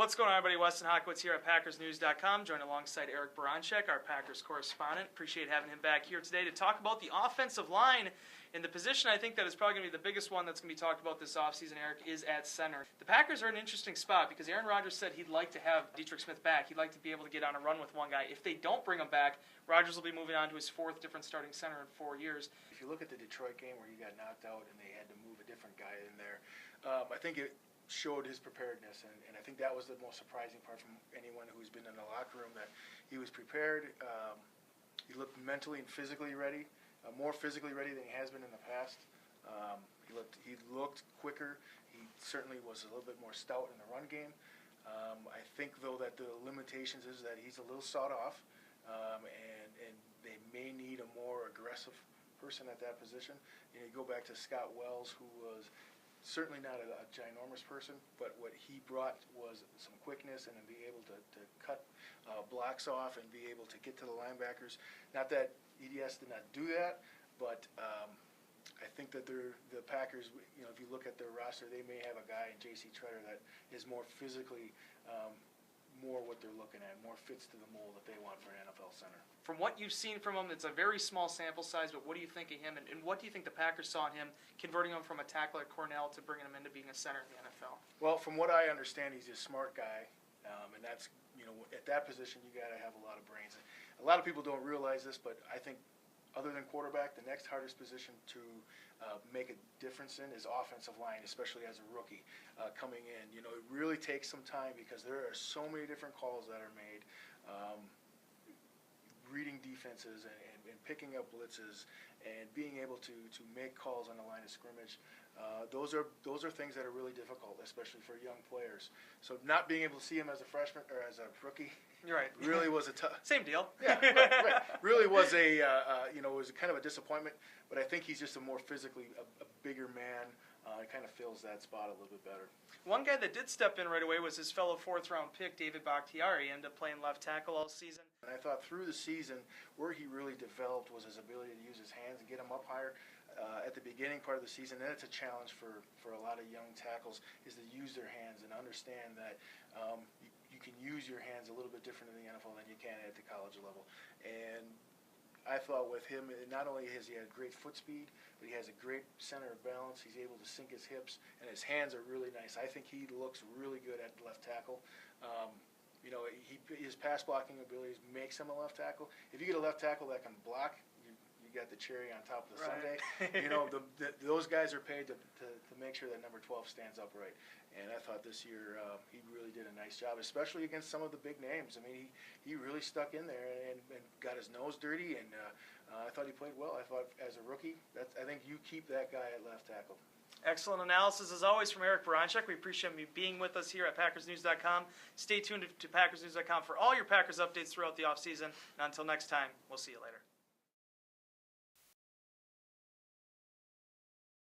What's going on, everybody? Weston Hodkiewicz here at PackersNews.com, joined alongside Eric Baranczyk, our Packers correspondent. Appreciate having him back here today to talk about the offensive line. In the position I think that is probably going to be the biggest one that's going to be talked about this offseason, Eric, is at center. The Packers are in an interesting spot because Aaron Rodgers said he'd like to have Dietrich-Smith back. He'd like to be able to get on a run with one guy. If they don't bring him back, Rodgers will be moving on to his fourth different starting center in 4 years. If you look at the Detroit game where he got knocked out and they had to move a different guy in there, I think it showed his preparedness, and I think that was the most surprising part from anyone who's been in the locker room, that he was prepared. He looked mentally and physically ready, more physically ready than he has been in the past. He looked quicker. He certainly was a little bit more stout in the run game. I think, though, that the limitations is that he's a little sawed off, and they may need a more aggressive person at that position. You know, you go back to Scott Wells, who was certainly not a ginormous person, but what he brought was some quickness and then be able to cut blocks off and be able to get to the linebackers. Not that EDS did not do that, but I think that the Packers, you know, if you look at their roster, they may have a guy in J.C. Tretter that is more physically, more what they're looking at, more fits to the mold that they want for an NFL center. From what you've seen from him, it's a very small sample size, but what do you think of him, and what do you think the Packers saw in him, converting him from a tackler at Cornell to bringing him into being a center in the NFL? Well, from what I understand, he's a smart guy, and that's, you know, at that position you got to have a lot of brains. A lot of people don't realize this, but I think other than quarterback, the next hardest position to make a difference in is offensive line, especially as a rookie coming in. You know, it really takes some time because there are so many different calls that are made. Reading defenses and picking up blitzes and being able to make calls on the line of scrimmage, those are things that are really difficult, especially for young players. So not being able to see him as a freshman or as a rookie, you're right, really was a tough. Same deal. Yeah, right. Really was a you know, it was kind of a disappointment. But I think he's just a more physically a bigger man. It kind of fills that spot a little bit better. One guy that did step in right away was his fellow fourth-round pick, David Bakhtiari. He ended up playing left tackle all season. And I thought through the season, where he really developed was his ability to use his hands and get him up higher. At the beginning part of the season, then it's a challenge for a lot of young tackles, is to use their hands and understand that you can use your hands a little bit different in the NFL than you can at the college level. And I thought with him, not only has he had great foot speed, but he has a great center of balance. He's able to sink his hips, and his hands are really nice. I think he looks really good at left tackle. You know, his pass blocking abilities makes him a left tackle. If you get a left tackle that can block, you got the cherry on top of the sundae. You know, those guys are paid to make sure that number 12 stands upright. And I thought this year he really did a nice job, especially against some of the big names. I mean, he really stuck in there and got his nose dirty, and I thought he played well. I thought as a rookie, I think you keep that guy at left tackle. Excellent analysis, as always, from Eric Baranczyk. We appreciate you being with us here at PackersNews.com. Stay tuned to PackersNews.com for all your Packers updates throughout the offseason. And until next time, we'll see you later.